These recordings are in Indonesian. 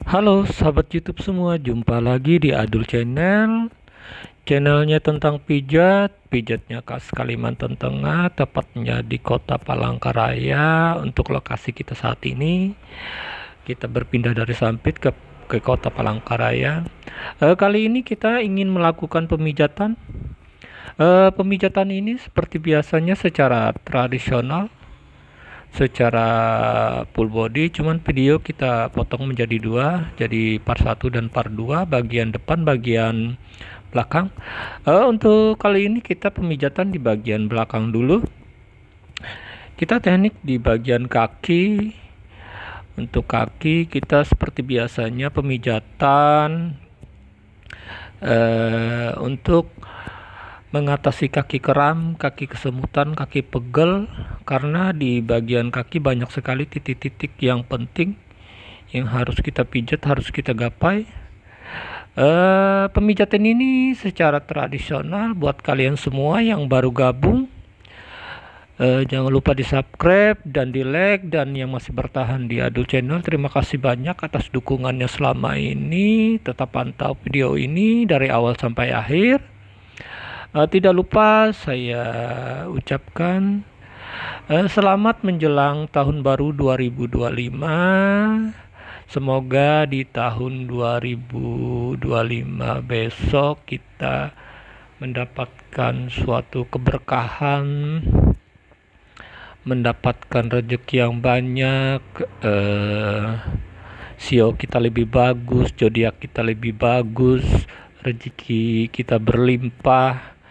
Halo sahabat YouTube semua, jumpa lagi di Adul Channel. Channelnya tentang pijat, pijatnya khas Kalimantan Tengah, tepatnya di Kota Palangkaraya. Untuk lokasi kita saat ini, kita berpindah dari Sampit ke Kota Palangkaraya. Kali ini kita ingin melakukan pemijatan. Pemijatan ini seperti biasanya secara tradisional, secara full body, cuman video kita potong menjadi dua, jadi part 1 dan part 2, bagian depan, bagian belakang. Untuk kali ini kita pemijatan di bagian belakang dulu. Kita teknik di bagian kaki. Untuk kaki kita seperti biasanya pemijatan untuk mengatasi kaki kram, kaki kesemutan, kaki pegel, karena di bagian kaki banyak sekali titik-titik yang penting yang harus kita pijat, harus kita gapai. Pemijatan ini secara tradisional buat kalian semua yang baru gabung, jangan lupa di subscribe dan di like, dan yang masih bertahan di Adul Channel, terima kasih banyak atas dukungannya selama ini. Tetap pantau video ini dari awal sampai akhir. Tidak lupa saya ucapkan selamat menjelang tahun baru 2025. Semoga di tahun 2025 besok kita mendapatkan suatu keberkahan, mendapatkan rezeki yang banyak, sio kita lebih bagus, zodiak kita lebih bagus, rezeki kita berlimpah,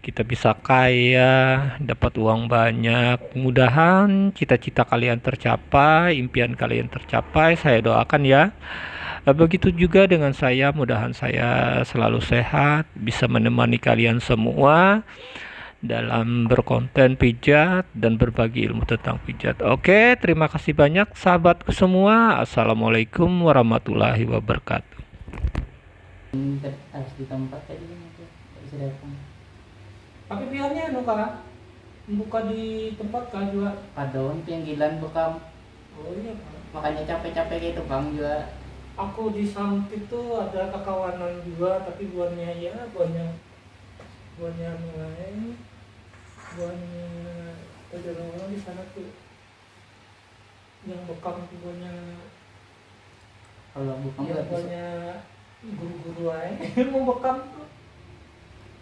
kita bisa kaya, dapat uang banyak. Mudahan cita-cita kalian tercapai, impian kalian tercapai, saya doakan ya. Begitu juga dengan saya, mudahan saya selalu sehat, bisa menemani kalian semua dalam berkonten pijat dan berbagi ilmu tentang pijat. Oke, terima kasih banyak sahabatku semua. Assalamualaikum warahmatullahi wabarakatuh. Harus di tempat tadi gitu, nggak bisa datang. Tapi biarnya kan buka di tempat kan juga. Padahal yang gilan bekam, Oh iya kan. makanya capek-capek gitu bang juga. Aku di Sampit tuh ada kekawanan juga, tapi buahnya ya buahnya mulai buahnya orang di sana tuh yang bekam tuh buahnya Kalau bekam yang nggak bisa. buahnya guru-guru aja mau bekam tuh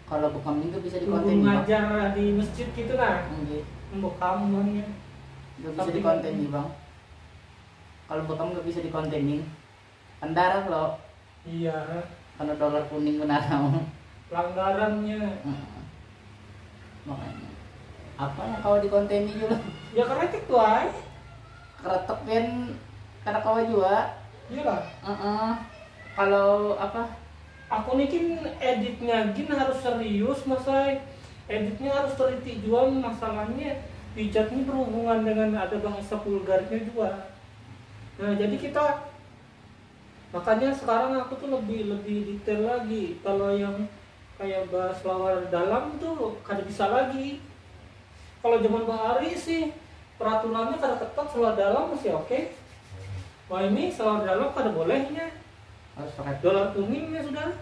Kalau bekam juga bisa di guru konten bang. ngajar di masjid gitu nah, Enggak, bekam buahnya nggak bisa Tapi di konten nih bang. Kalau bekam nggak bisa di kontenin, kan darah loh, iya karena dolar kuning menanam. pelanggarannya. Makanya apa yang kau di konten juga Ya karena itu tuh ay. keretek kan karena kau juga. Iya lah. Kalau apa Aku bikin editnya gin harus serius, masa editnya harus teliti juga. Masalahnya pijat ini berhubungan dengan ada bahasa vulgarnya juga. Nah jadi kita makanya sekarang aku tuh lebih detail lagi. Kalau yang kayak bahas lawar dalam tuh kada bisa lagi. Kalau zaman bahari sih peraturannya kada ketat, selawar dalam masih oke. Wah ini selawar dalam kada bolehnya. harus pakai Dolar kuningnya sudah.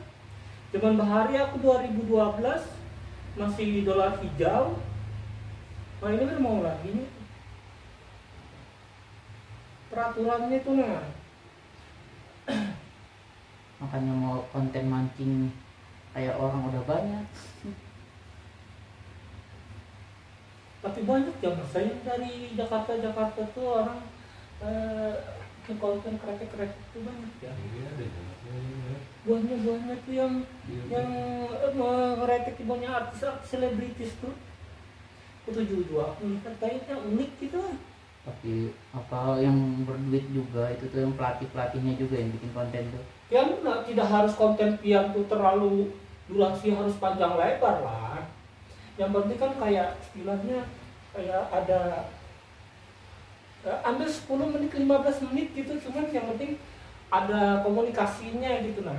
Zaman bahari aku 2012 masih dolar hijau. Nah ini kan mau lagi nih. Peraturannya itu nah. makanya mau konten mancing kayak orang udah banyak. Tapi banyak ya mas, saya dari Jakarta tuh orang ke konten kreatif itu banyak ya. Buahnya tuh yang ngeretek buahnya artis selebritis tuh. Itu juga aku lihat kayaknya unik gitu. Tapi apa yang berduit juga itu tuh yang pelatihnya juga yang bikin konten tuh. Yang tidak harus konten pian tuh terlalu durasi harus panjang lebar lah. Yang penting kan kayak istilahnya kayak ada ambil 10 menit 15 menit gitu, cuman yang penting ada komunikasinya gitu nah.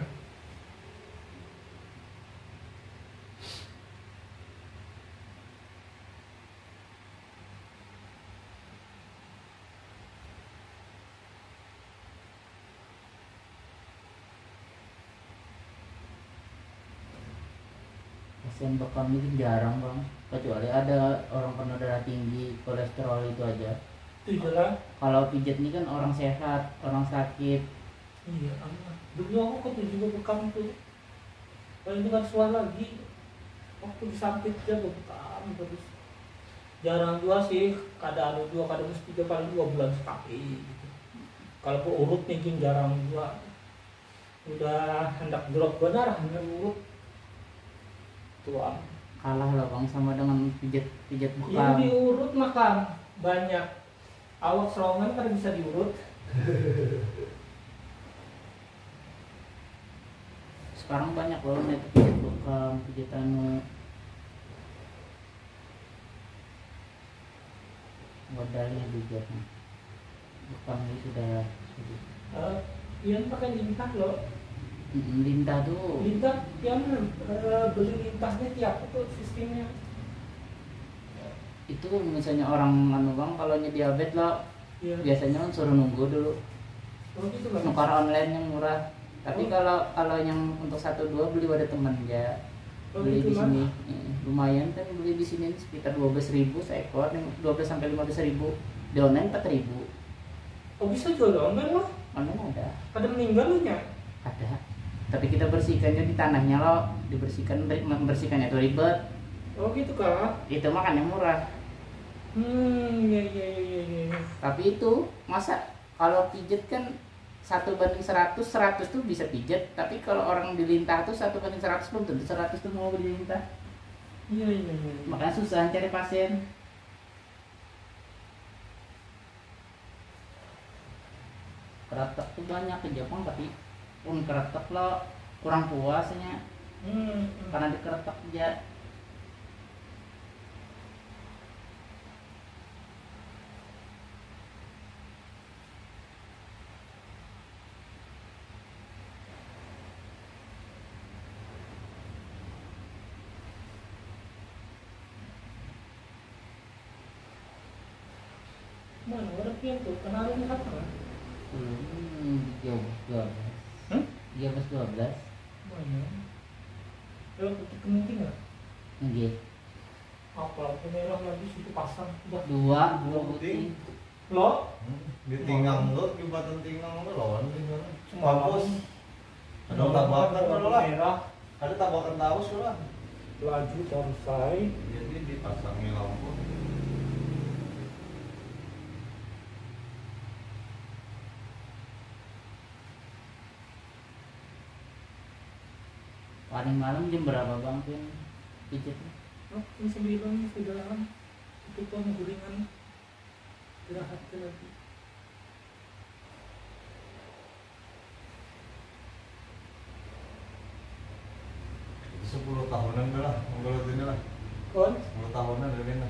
pasien bekam itu jarang bang, kecuali ada orang kena darah tinggi, kolesterol itu aja. Itu jelas. Kalau pijat ini kan orang sehat, orang sakit. Iya, aman. Dulu aku ketemu juga bekam tuh. Kalau itu kan suara lagi. Waktu disakit dia bekam terus. Jarang juga sih, kadang ada 2, kadang mesti 3, paling 2 bulan sekali. Gitu. Kalau urut nih Jin, jarang juga. Udah hendak drop benar, hendak urut. Tuang. Kalah lah bang sama dengan pijat Yang bekam. diurut makan banyak. Awak serongan kan bisa diurut. Sekarang banyak loh net pijat bekam, pijat anu. Modalnya pijatnya. Bekam ini sudah. Ian pakai lintah loh. Lintah tuh. Lintah, Ian beli lintahnya tiap itu sistemnya. Itu misalnya orang anu bang, kalau diabetes lo Iya. biasanya kan suruh nunggu dulu. Oh gitu kan. Nukar online yang murah. Tapi Oh. kalau yang untuk 1-2 beli pada teman ya. Oh, Beli gitu, di Mas. sini. Lumayan kan beli di sini sekitar 12.000 seekor, 12 sampai 15.000. Di online 4.000. Oh bisa jual online loh. Online ada. Ada meninggal loh nya. Ada. Tapi kita bersihkannya di tanahnya loh, membersihkannya itu ribet. Oh gitu kah? Itu makan yang murah. Iya. Tapi itu masa kalau pijet kan 1:100, 100 tuh bisa pijet. Tapi kalau orang di lintah tuh 1:100 belum tentu 100 tuh mau beli lintah. Iya. Makanya susah cari pasien. Keratak tuh banyak ke Jepang, tapi pun keratak lo kurang puasnya karena dikeretak aja. Mana orang pian tuh kenalin apa? 12. Hmm? 12. Mana? Kalau putih kemudian nggak? Nggih. Apa lampu merah lagi situ pasang udah. Dua putih. putih. Lo? Di tinggang lo, jembatan tinggang lo lawan tinggal. Semalam. Bagus. Ada tabakan lo lah. Merah. Ada tabakan taus lo lah. Laju selesai. Jadi dipasangi lampu. Paling malam jam berapa bang Pin pijetnya? Oh, ini 9 sudah itu penggulingan istirahat lagi. Itu 10 tahunan dah lah, menggelut ini lah. Kon? 10 tahunan dari ini.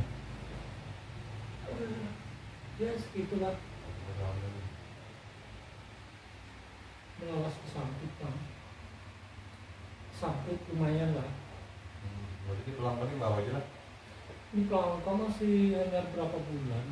Ya segitulah. 10 tahunan. Mengawas kesampit bang. Sampit lumayan lah. Berarti pelan-pelan ini bawa aja lah. Ini pelangka masih hanya berapa bulan.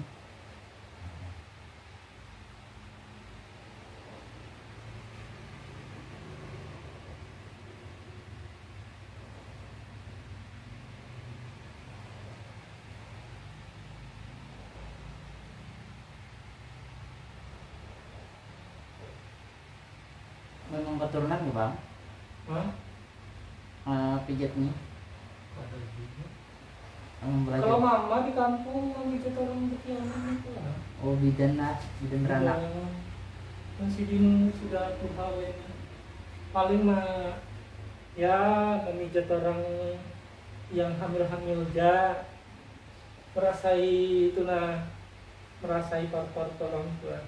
Memang keturunan ya bang? Hah? Pijatnya. Ada juga. Belajar. Kalau mama di kampung ngikut orang berkianan itu lah. Oh bidan lah, bidan beranak. Masih dinu sudah tuhawen. Paling mah ya memijat orang yang hamil-hamil ja, merasai itulah, merasai paru-paru orang tua.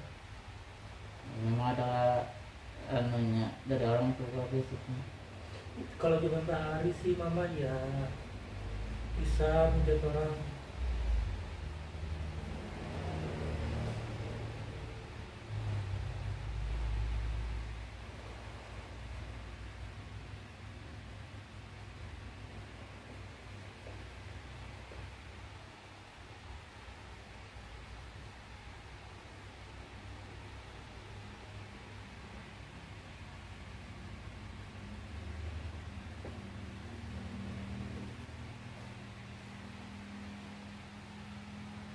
Memang ada anunya dari orang tua basicnya. Kalau zaman hari sih mama ya bisa menjadi orang.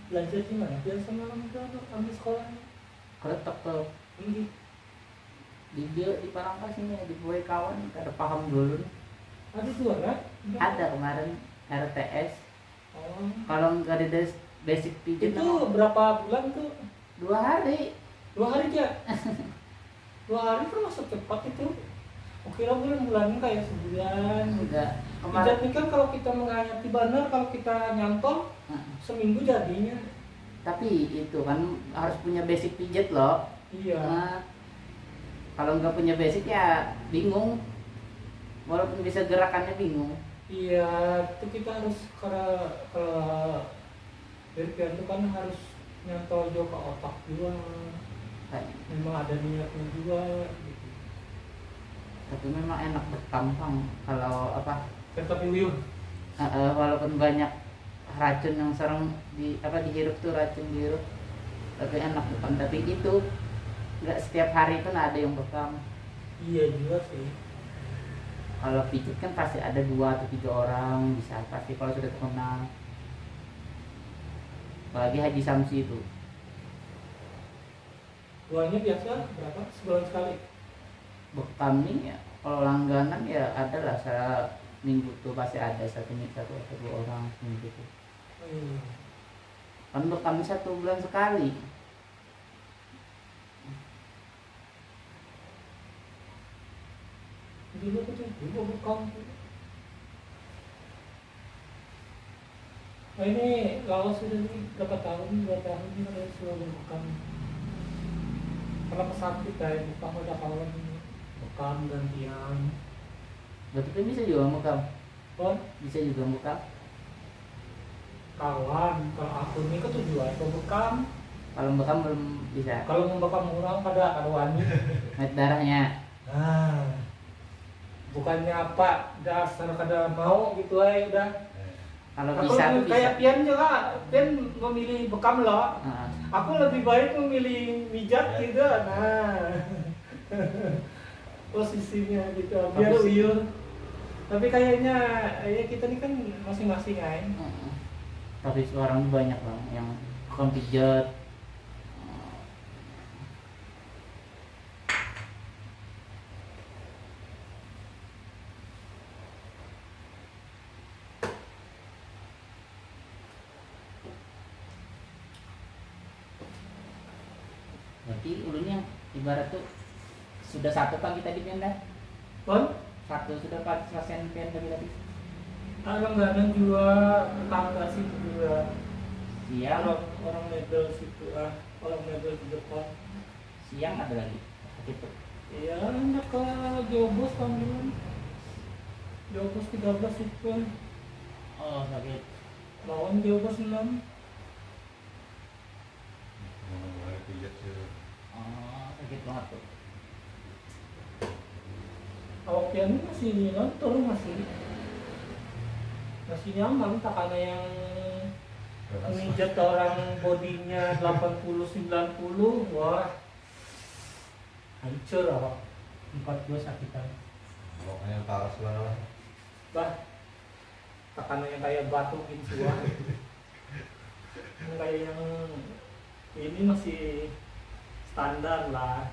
Belajar di mana? Biasa malam itu ambil sekolahnya. Keretok tuh Ini di dia di Palangkas ini di Boy kawan kada paham dulu. ada dua kan? Ada kemarin RTS. Oh. Kalau nggak ada basic pijat Itu berapa bulan tuh? 2 hari. 2 hari aja. 2 hari kan masuk cepat itu. Oke lah bulan-bulan kayak sebulan. Enggak. Pijat Kemarin ini kan kalau kita menghayati benar, kalau kita nyantol seminggu jadinya. tapi itu kan harus punya basic pijat loh. Iya. Nah, kalau nggak punya basic ya bingung. Walaupun bisa gerakannya bingung. Iya, itu kita harus kalau BPN itu kan harus nyantol juga ke otak juga. Kayak Memang ada niatnya juga. Gitu. tapi memang enak bertampang kalau apa Tetapi Uyun, walaupun banyak racun yang sering dihirup tuh racun dihirup tapi enak bekam tapi itu nggak setiap hari pun ada yang bekam. iya juga sih. Kalau pijit kan pasti ada 2 atau 3 orang bisa pasti kalau sudah terkenal, apalagi Haji Samsi itu Duanya biasa berapa? Sebulan sekali. bekam nih ya, kalau langganan ya ada lah minggu tuh pasti ada satu atau 2 orang minggu tuh kan bekam 1 bulan sekali. Dulu aku tuh dulu bekam. Nah ini lawas sudah berapa tahun? 2 tahun ini kalau selalu bekam. Karena pesakit dari bekam ada kawan bekam gantian. Berarti kan bisa juga bekam, Oh, bisa juga bekam. kawan, kalau aku ini ketujuan ke bekam. Kalau bekam belum bisa. Kalau mau bekam orang pada wani. Naik darahnya. Nah, bukannya apa dasar kada mau gitu aja udah. Kalau Aku bisa tuh bisa. kayak Pian juga, Pian memilih bekam loh. Heeh. Aku lebih baik memilih mijat gitu. Nah, posisinya gitu. Biar Bagus. uyuh. Tapi kayaknya ya kita ini kan masing-masing kan. Heeh. Tapi sekarang banyak bang yang bukan pijat. Berarti ulunya ibarat tuh sudah 1 pagi tadi pindah. Bon, 1 sudah pasien pindah tadi. langganan juga tetangga situ juga. Siang, Orang mebel situ orang mebel di depan. siang ada lagi. Gitu. Iya, anak ke Jobos panggilan. Jobos 13 itu. Oh sakit. Lawan Jobos 6. Mulai pijat sih. Oh sakit banget tuh. Awak Pian masih nonton masih nyaman, tak ada yang menginjak ke orang bodinya 80-90. Wah, hancur awak. 42 sakitan. Pokoknya taras lah. Bah, tekanan yang kayak batu semua. Yang kayak yang ini masih standar lah.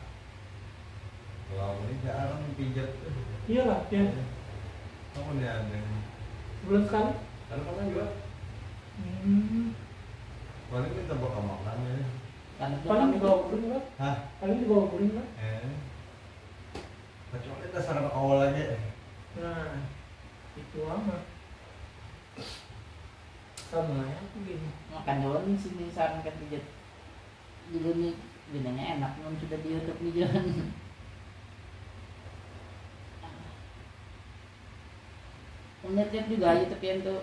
Kalau ini jarang pijat. Iyalah, ya. Kamu nih ada yang Sebulan sekali. kan kamu juga. Paling minta bakal makan ya. Karena tuh Paling kami dibawa guring lah. Hah? Paling dibawa guring lah. Kecuali dasar anak awal aja. Nah, itu amat. Sama ya, aku gini. makan doang nih sini sarankan pijat. Dulu nih binanya enak non sudah di YouTube nih jangan. Lihat juga aja tapi yang tuh.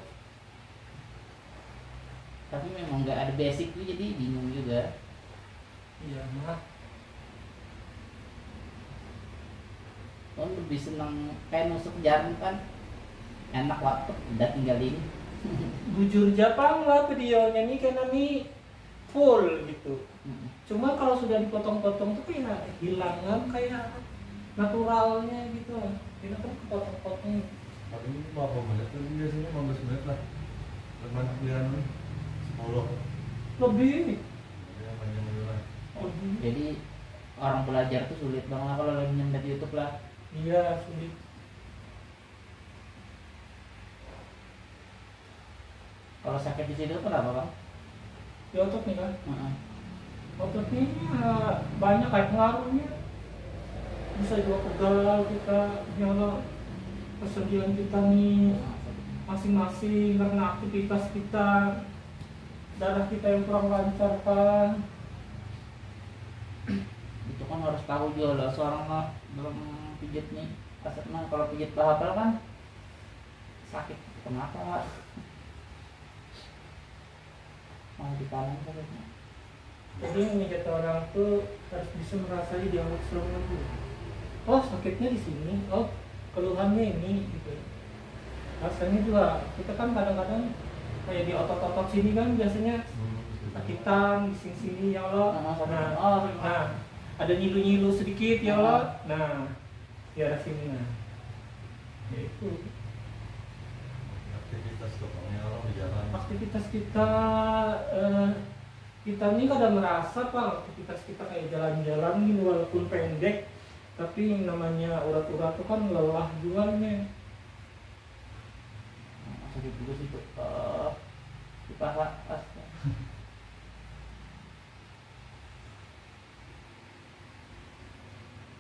Tapi memang nggak ada basic tuh jadi bingung juga. Iya, mah. Kan lebih senang kayak nusuk jarum kan. Enak waktu udah tinggalin. Bujur Jepang lah videonya nih karena nih full gitu. Cuma kalau sudah dipotong-potong tuh kayak hilangan kayak naturalnya gitu. Kita kan kepotong-potong. Paling berapa menit tuh biasanya 15 menit lah. Lepas pilihan 10. Lebih. Dia panjang juga. Lebih. Jadi orang belajar tuh sulit banget lah kalau lagi nyembat YouTube lah. Iya, sulit. Kalau sakit di situ kenapa bang? Di otot nih kan. Heeh. Ototnya banyak kayak pengaruhnya. Bisa juga pegal kita, nyala kesedihan kita nih masing-masing karena aktivitas kita, darah kita yang kurang lancar kan. Itu kan harus tahu juga lah seorang mah belum pijat nih. Asapnya kalau pijat paha kan sakit. Kenapa? Mau di kanan sakitnya. Jadi menjadi orang tuh harus bisa merasai di awal seluruh dulu. Oh sakitnya di sini, oh keluhannya ini gitu. Rasanya juga kita kan kadang-kadang kayak di otot-otot sini kan biasanya sakitan di sini ya Allah. Nah, ada nyilu-nyilu sedikit ya Allah. Nah, di arah sini nah. Ya itu Aktivitas topangnya orang di jalan. aktivitas kita kita ini kadang merasa Pak, aktivitas kita kayak jalan-jalan gitu walaupun pendek, tapi yang namanya urat-urat itu kan lelah juga nih. Sakit juga sih tuh. Di paha. Astaga.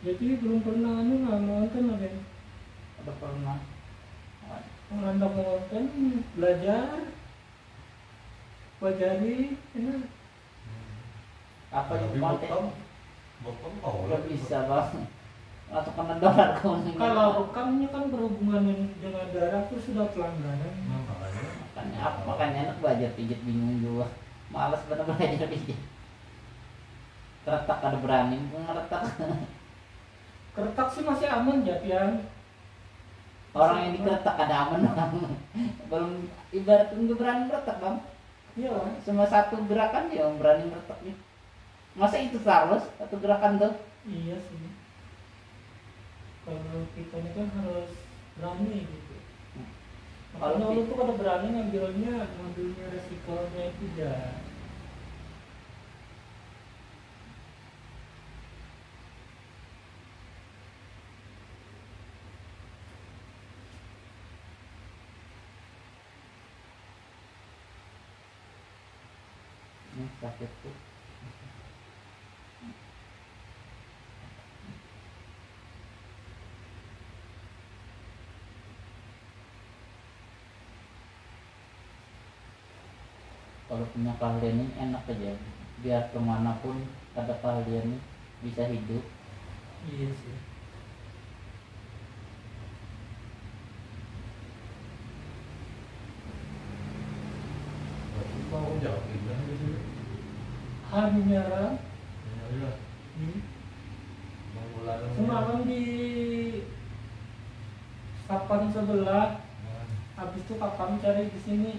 Jadi belum pernah nonton apa ya? Ada pernah. Mengantar nonton, belajar, pelajari, enak. Apa yang Tapi konten? bokong tahu Gak bisa bang. Langsung kena dolar kau. Kalau bekamnya kan berhubungan dengan darah itu sudah pelanggaran. makanya Makanya enak belajar pijat bingung juga. Malas bener belajar pijat. Keretak ada berani ngeretak. Keretak sih masih aman ya Pian. Orang yang dikeretak ada aman bang. Belum ibarat nggak berani meretak bang. Iya lah. Cuma satu gerakan ya yang berani meretaknya. Masa itu harus satu gerakan tuh? Iya sih. Kalau kita ini kan harus berani gitu. Kalau Makanya lu tuh kada berani ngambilnya resikonya tidak. Ini sakit tuh. Kalau punya keahlian ini enak aja, biar kemanapun ada keahlian ini bisa hidup. Iya sih. Berarti mau jauh pindah di sini. Hanya Iya. hmm. Mengulangin. Semalam di Sapan sebelah, habis itu kakak cari di sini.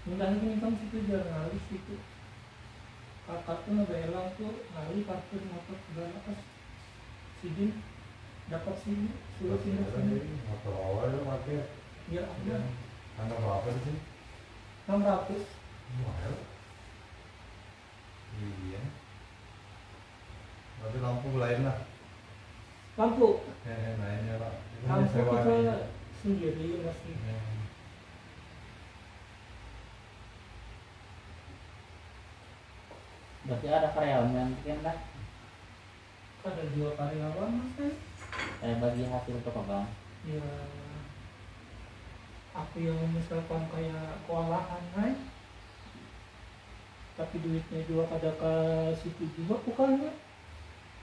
Minta ini kan situ jurnalis itu. Kakak tuh ngebelang tuh hari parkir motor segala pas sidin dapat sini suruh pindah sini. Motor awal ya pakai. Ya ada Tanggal berapa di sini? 600. Mahal. Iya. Berarti lampu lain lah. Lampu Lainnya pak. Ini lampu sewa kita nih. sendiri masih. Berarti ada karyawan yang bikin lah. Ada 2 karyawan mas kan? Saya bagi hasil tuh bang. Ya aku yang misalkan kayak kewalahan kan, tapi duitnya juga kada ke situ juga bukan ya,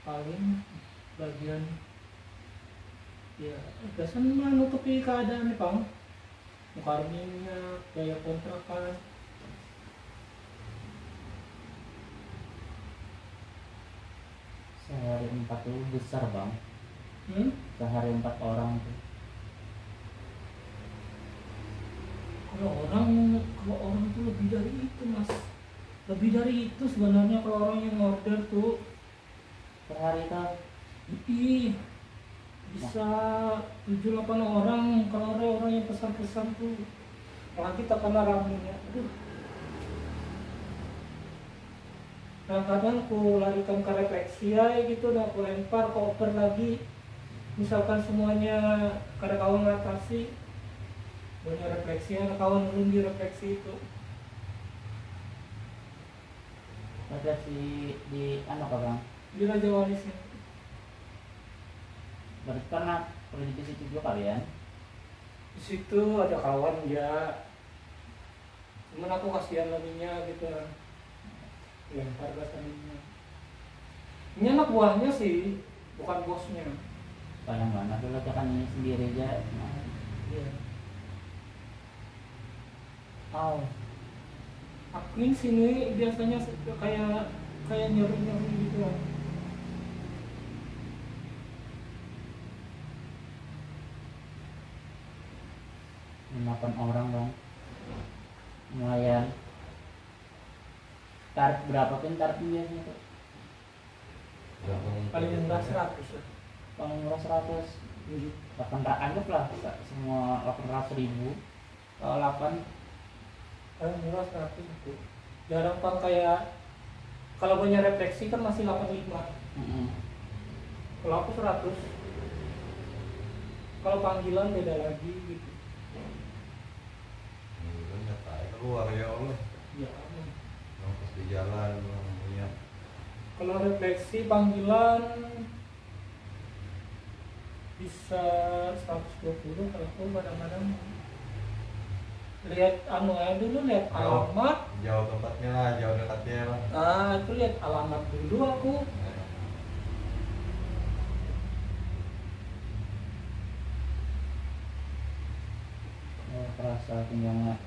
paling bagian ya biasanya mah nutupi keadaan nih bang, mukar minyak, biaya kontrakan. Sehari 4 tuh besar bang. Sehari 4 orang tuh. Kalau orang tuh lebih dari itu mas, lebih dari itu sebenarnya kalau orang yang order tuh. Per hari kan Ih, bisa 7-8 orang kalau ada orang yang pesan-pesan tuh. Apalagi tak kena ramenya. Aduh. Nah kadang aku larikan ke refleksi ya gitu, dan aku lempar ke oper lagi. Misalkan semuanya kada kawan ngatasi, banyak refleksi, ada kawan belum di refleksi itu. Refleksi di anu kah bang? Di Raja Wali sih. Berarti karena perlu di situ juga kalian. Di situ ada kawan ya, cuman aku kasihan larinya gitu, lempar ke taninya. Ini anak buahnya sih, bukan bosnya. Sayang banget lu ledakan ini sendiri aja. Nah, Iya. oh, Aku ini sini biasanya kayak kayak nyeri gitu lah. delapan orang bang. Lumayan. Tarif berapa pun tarifnya biasanya tuh? Paling murah 100 lah. Paling murah 100. 800 anggaplah semua 800.000. Kalau 8 Paling murah 100 itu. Jarang kan kayak kalau punya refleksi kan masih 85. Kalau aku 100. Kalau panggilan beda lagi gitu. Keluar ya Allah, Ya. yang pas di jalan yang punya. Kalau refleksi panggilan bisa 120 kalau aku kadang-kadang lihat anu aja dulu, lihat alamat. Jauh tempatnya lah, jauh dekatnya lah. Nah itu lihat alamat dulu aku. kerasa tinggalnya.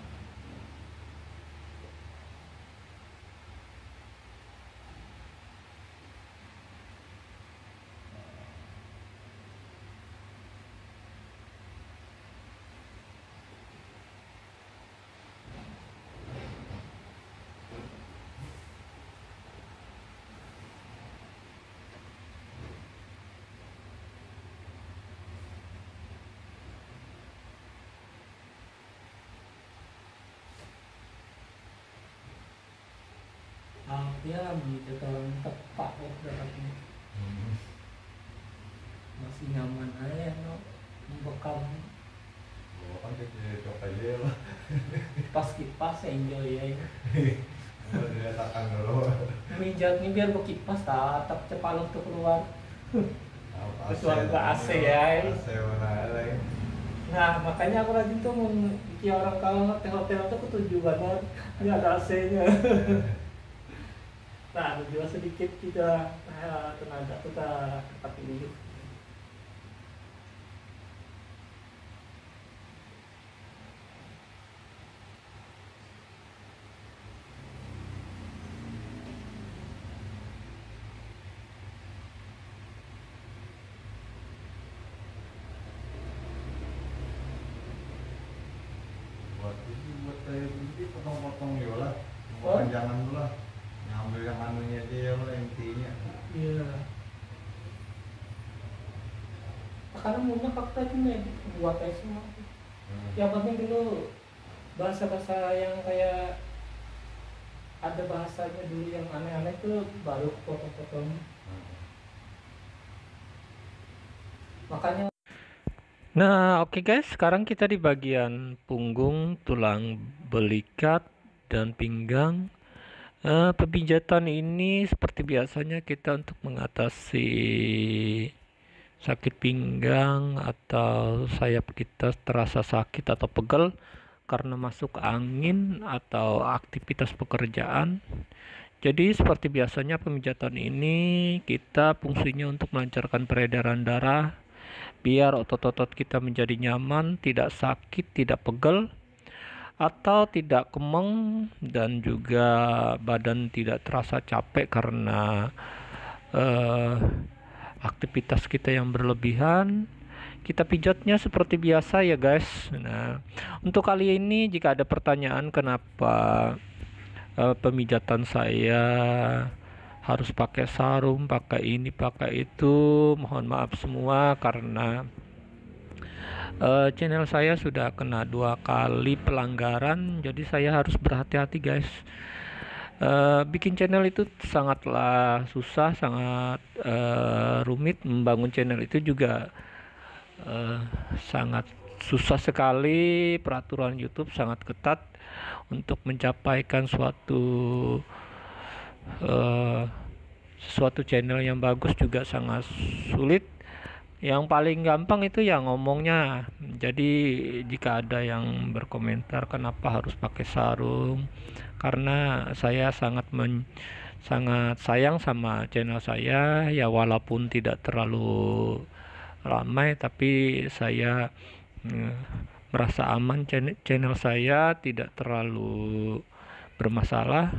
Ya begitu orang tepat berarti masih nyaman aja no membekam Kan kita coba aja lah. kipas enjoy ya. Udah diletakkan dulu. Mijat nih biar berkipas tatap cepalong tuh keluar. Kecuali ke AC ya. AC mana lagi. Nah makanya aku rajin tuh memiliki orang kalau hotel tuh ketujuh banget ini ada AC-nya. Nah ada juga sedikit kita tenaga kita tempat ini. Buat kayak begini potong-potong ya lah. Oh. Jangan dulu lah. Ngambil yang anunya aja ya lah, intinya. Iya. Karena punya fakta cuma buat aja semua. Yang penting dulu bahasa-bahasa yang kayak ada bahasanya dulu yang aneh-aneh itu baru potong-potong. Makanya Nah, oke guys, sekarang kita di bagian punggung, tulang belikat, dan pinggang. Pemijatan ini seperti biasanya kita untuk mengatasi sakit pinggang atau sayap kita terasa sakit atau pegel karena masuk angin atau aktivitas pekerjaan. Jadi seperti biasanya pemijatan ini kita fungsinya untuk melancarkan peredaran darah biar otot-otot kita menjadi nyaman, tidak sakit, tidak pegel, atau tidak kemeng, dan juga badan tidak terasa capek karena aktivitas kita yang berlebihan. Kita pijatnya seperti biasa ya guys. Nah, untuk kali ini jika ada pertanyaan kenapa pemijatan saya harus pakai sarung, pakai ini, pakai itu, mohon maaf semua karena channel saya sudah kena 2 kali pelanggaran, jadi saya harus berhati-hati guys. Bikin channel itu sangatlah susah, sangat rumit. Membangun channel itu juga eh, sangat susah sekali. Peraturan YouTube sangat ketat untuk mencapaikan eh, suatu channel yang bagus juga sangat sulit. Yang paling gampang itu yang ngomongnya. Jadi jika ada yang berkomentar kenapa harus pakai sarung, karena saya sangat sayang sama channel saya ya, walaupun tidak terlalu ramai tapi saya eh, merasa aman, channel saya tidak terlalu bermasalah.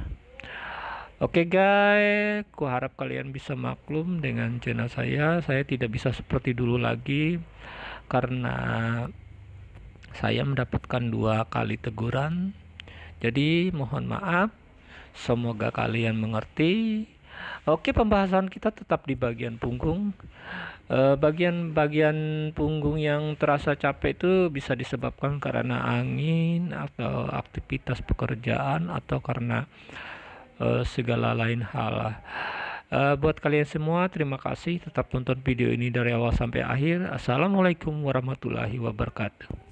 Oke guys, ku harap kalian bisa maklum dengan channel saya. Saya tidak bisa seperti dulu lagi karena saya mendapatkan 2 kali teguran. Jadi mohon maaf. Semoga kalian mengerti. Oke, pembahasan kita tetap di bagian punggung. Bagian-bagian punggung yang terasa capek itu bisa disebabkan karena angin atau aktivitas pekerjaan atau karena segala lain hal. Buat kalian semua, terima kasih tetap tonton video ini dari awal sampai akhir. Assalamualaikum warahmatullahi wabarakatuh.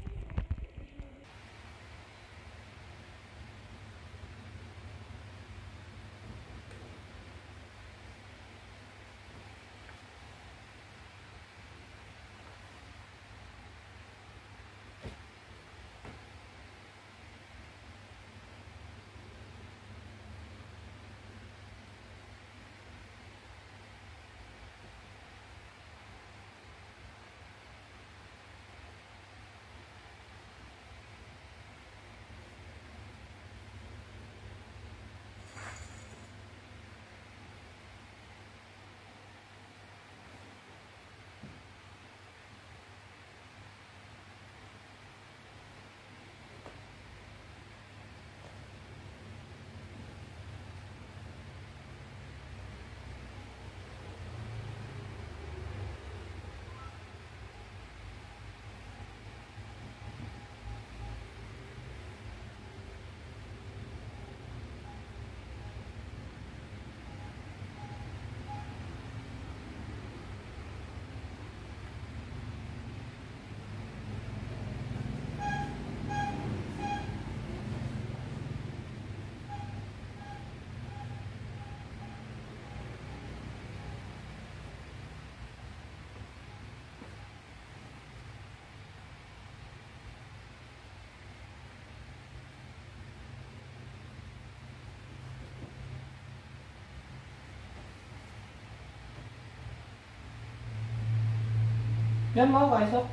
Pian mau gak esok?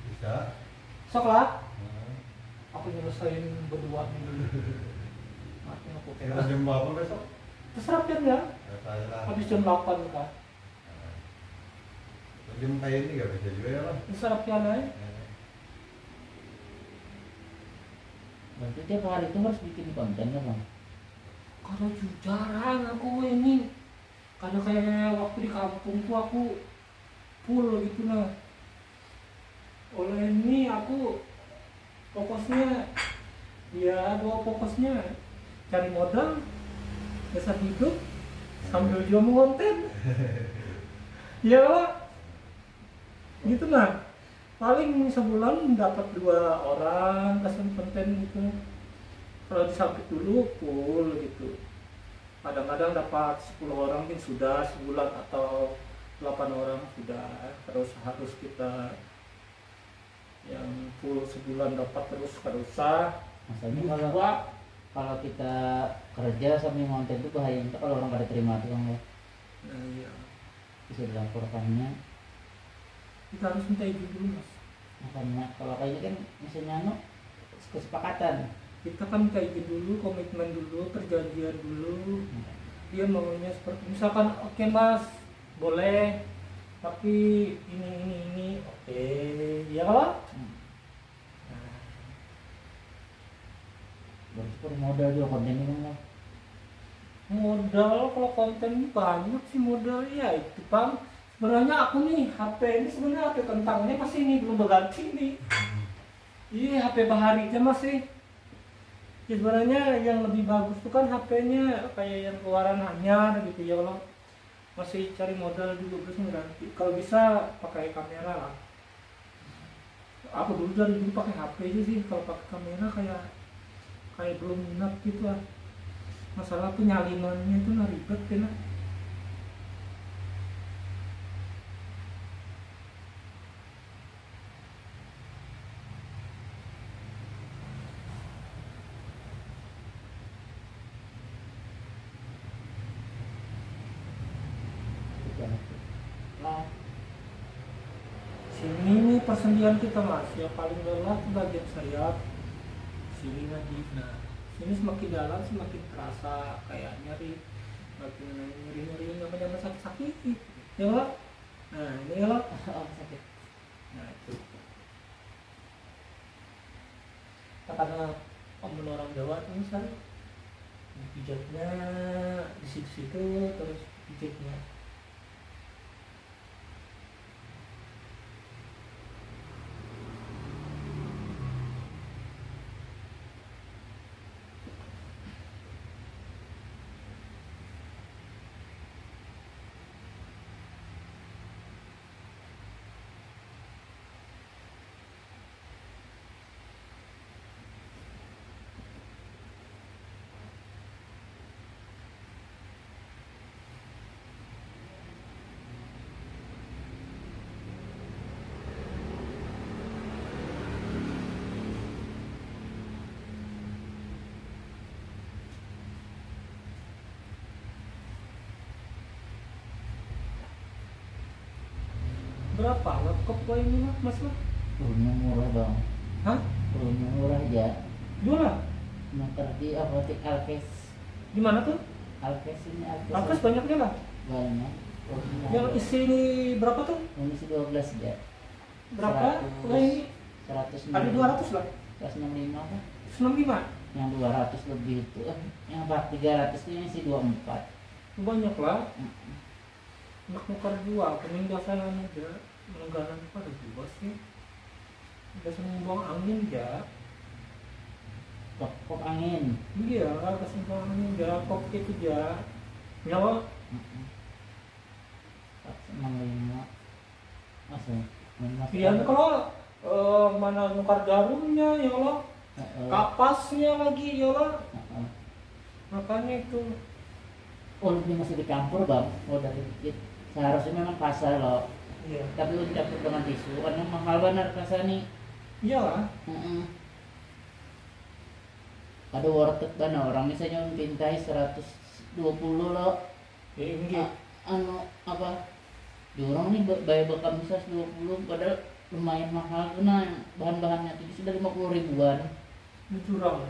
Bisa. Sok lah. Nah, Aku nyelesain berdua nih dulu. Maafin aku kita kayak. jam berapa besok? Terserah Pian ya. Ya, saya lah. Habis jam 8 kan. Nah, jam kayak ini gak bisa juga ya lah. Terserah Pian aja. Berarti tiap hari itu harus bikin konten ya bang? Kalau jarang aku ini. Karena kayak waktu di kampung tuh aku full gitu nah. Oleh ini aku fokusnya fokusnya cari modal, dasar hidup sambil juga mengonten. Ya gitu nah. Paling sebulan dapat 2 orang kasih konten gitu. Kalau disambit dulu full gitu. Kadang-kadang dapat 10 orang mungkin sudah sebulan atau 8 orang sudah. Terus harus kita yang full sebulan dapat terus kalau usah. Masalahnya kalau kita kerja sambil ngonten itu bahaya kalau orang pada terima tuh bang ya. Nah, iya. Bisa dilaporkannya. Kita harus minta izin dulu mas. Makanya kalau kayak ini kan misalnya kesepakatan. Kita kan minta izin dulu, komitmen dulu, perjanjian dulu. Dia maunya seperti misalkan oke mas boleh tapi ini oke ya kalau Berarti per modal juga konten ini bang. modal kalau konten banyak sih modal ya itu bang. Sebenarnya aku nih HP ini sebenarnya HP kentangnya masih ini belum berganti nih. Iya HP Baharinya masih Ya sebenarnya yang lebih bagus tuh kan HP-nya kayak yang keluaran anyar gitu ya, kalau masih cari modal juga terus mengganti. Kalau bisa pakai kamera lah. Aku dulu dari dulu pakai HP aja sih, kalau pakai kamera kayak kayak belum minat gitu lah. Masalah penyalinannya itu ribet kan. Nah, Sini nih persendian kita mas, yang paling lelah tuh bagian sayap. Sini lagi, nah sini semakin dalam semakin terasa kayak nyeri, makin nyeri namanya sakit ya lo. Nah ini lo, oh sakit. nah itu karena omongan orang Jawa tuh misalnya pijatnya di situ terus pijatnya. Berapa laptop gua ini mas lah? Turunnya murah bang. Hah? Turunnya murah aja. Jualan? Ntar di apotek Alkes. Di mana tuh? Alkes ini Alkes. Alkes banyaknya lah. Banyak. Yang isi ini berapa tuh? Ini sih 12 ya. Berapa? 100. Wah ini 100. ada 200 lah. 165 kan? 95. Yang 200 lebih itu. Yang 300 itu ini sih 24. Banyak lah. Nak nukar jual, penindasan aja. Melenggaran pada juga sih. Udah buang angin ya. Kok angin. Iya, kasih buang angin ya. Kok itu ya. Nyawa. 165. Masuk. Iya kalau mana nukar jarumnya ya Allah. Kapasnya lagi ya Allah. Makanya itu. Oh ini masih dicampur bang. Oh dari dikit. Seharusnya memang pasar loh. Iya. Tapi udah dicampur dengan tisu. Karena mahal benar pasar nih. Iyalah. Ada worth it kan orang misalnya pintai 120 loh. Ya enggak. Anu apa? Di orang nih bayar bekam bisa 120 padahal lumayan mahal karena bahan-bahannya itu sudah 50 ribuan. Ini curang.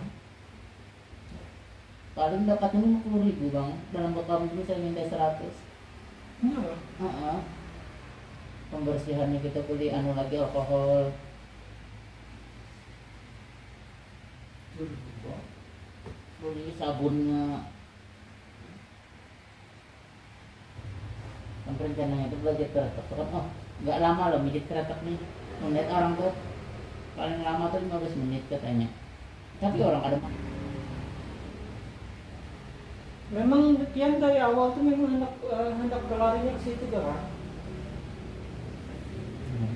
Paling dapatnya 50 ribu bang. Dalam bekam dulu saya minta 100. Iya. Pembersihannya kita beli anu lagi alkohol. Beli sabunnya. Kan rencananya itu belajar keretak kan, oh nggak lama loh mijit keretak nih. Menit orang tuh paling lama tuh 15 menit katanya. Tapi orang ada Memang Kian dari awal tuh memang hendak berlarinya ke situ kan.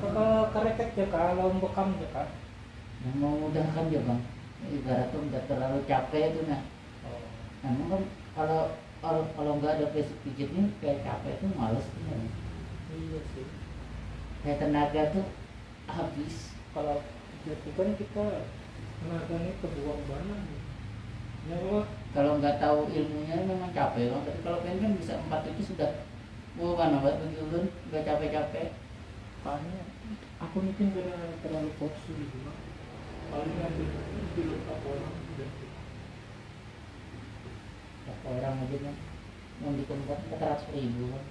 Ke karetek ya kan, lawan bekam ya kan. yang memudahkan ya bang. Ibarat tuh nggak terlalu capek itu nah. Emang kan kalau nggak ada basic pijitnya kayak capek tuh males ya. Iya sih. Kayak tenaga tuh habis. Kalau jadi kan kita tenaganya kebuang banget. Ya Allah. Kalau nggak tahu ilmunya memang capek bang. Tapi kalau pengen kan bisa 4 itu sudah bukan obat bagi ulun nggak capek-capek. Makanya aku mungkin karena terlalu fokus gitu lah. Paling ngambil pilot apa orang udah. Berapa orang aja kan yang di tempat 400 ribu kan.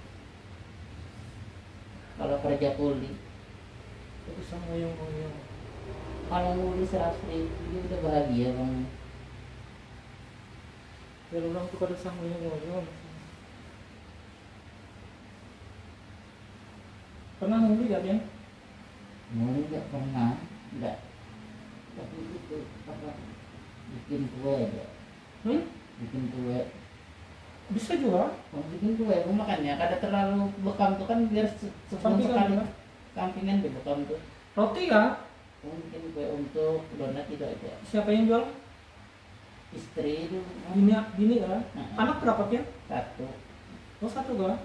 Kalau kerja kuli Itu sama yang kalau kuli 100 ribu dia udah bahagia bang. ya orang tuh kada sama yang pernah nguli gak ya? Mulai nggak pernah nggak. Tapi itu apa di bikin kue aja, bikin kue. Bisa juga. Bikin kue, makanya kada terlalu bekam tuh kan biar sebelum Sampingan sekali juga. sampingan deh bekam tuh. Roti ya? Bikin kue untuk donat itu aja. Siapa yang jual? Istri itu Bini kan? Anak berapa Pian? satu. Oh satu kan?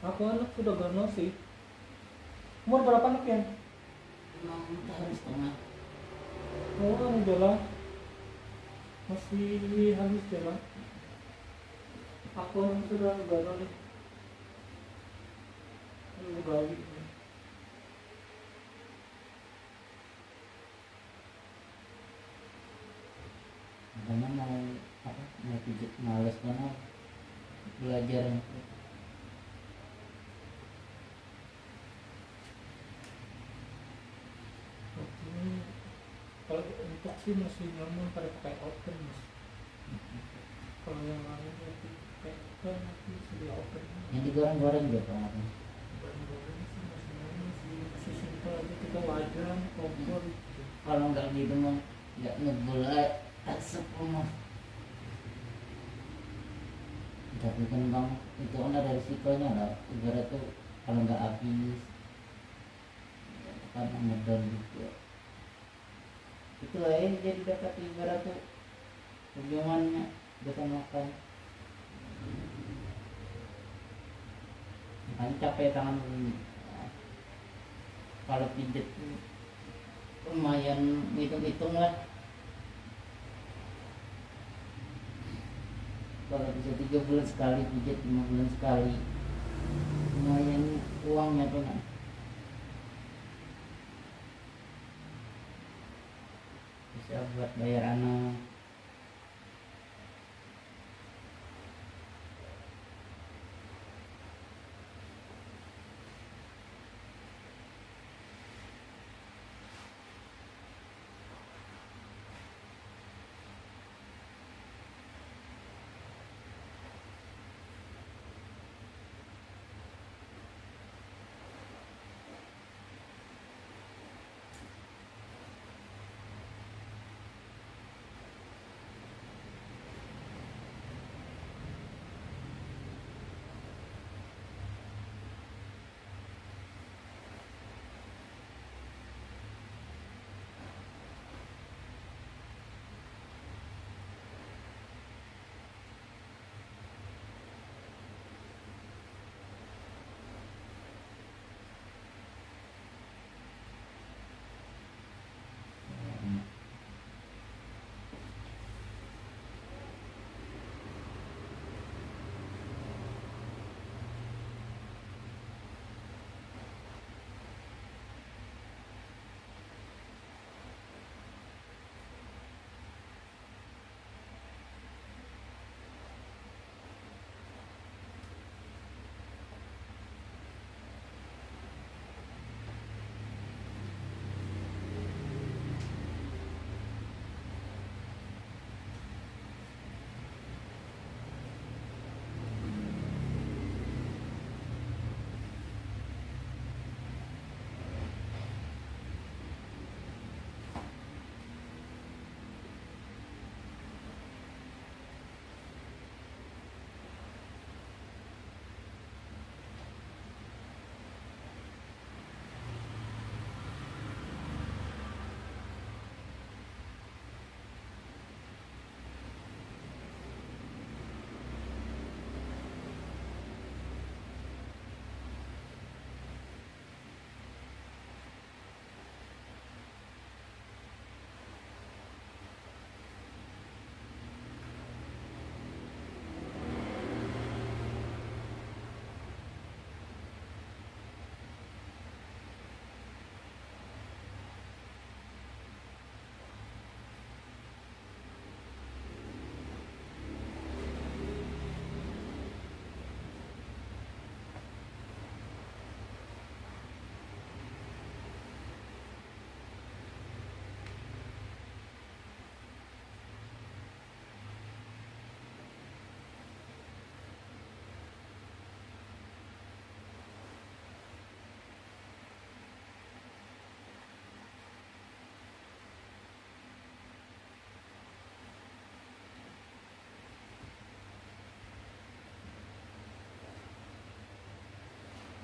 Aku anak sudah gana sih. Umur berapa anak Pian? 6 tahun setengah. Oh anu jalan. Masih halus jalan. Aku anak sudah gana nih. Ini gawi. Makanya mau pijat males karena belajar. Kalau untuk sih masih nyaman pada pakai oven mas. Kalau yang lain nanti pakai oven nanti sedia oven. Yang digoreng-goreng gitu. Goreng-goreng sih masih nyaman sih, masih simpel aja kita wajan kompor gitu. Kalau nggak gitu mah nggak ngebulai asap mah. Tapi kan bang itu kan ada risikonya lah. Ibarat tuh kalau nggak habis kan ngedon gitu. Itu lah ya jadi dapat ibarat tuh perjuangannya kita makan. Makanya capek tangan kalau pijet tuh lumayan hitung-hitung lah. Kalau bisa 3 bulan sekali pijat, 5 bulan sekali, lumayan uangnya tuh kan. Bisa buat bayar anak.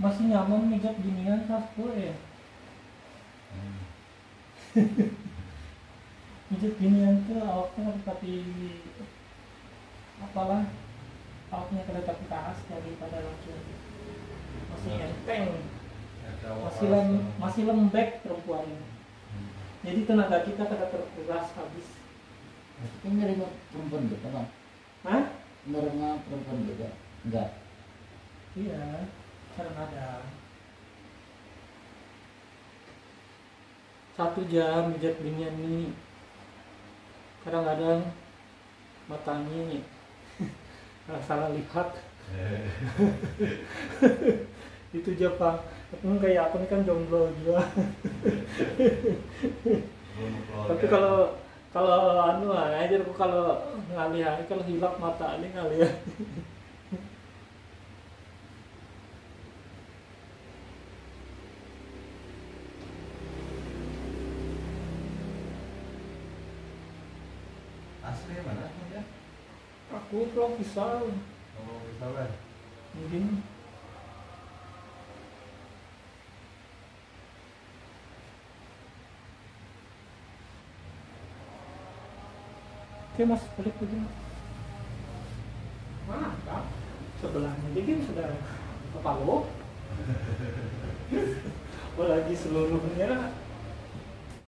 masih nyaman mijat ginian kasku ya. Mijat ginian tuh awaknya tapi apalah, awaknya kada tapi keras daripada laki-laki. Masih enteng, masih lembek perempuan. Jadi tenaga kita kada terkuras habis. Ini nerima perempuan juga bang? Hah? Nerima perempuan juga? Enggak. Iya, kadang-kadang 1 jam mijat binian ini, kadang-kadang matanya salah lihat. Itu aja Pak, tapi kayak aku ini kan jomblo juga. Tapi kalau anu aja aku kalau ngalihat, kalau hilap mata ini ngalihat. Asli mana dia? Aku pulang pisau, Oh, bisa kan? mungkin oke mas, balik begini. Mantap, sebelahnya jadi sudah kepala. Apalagi seluruhnya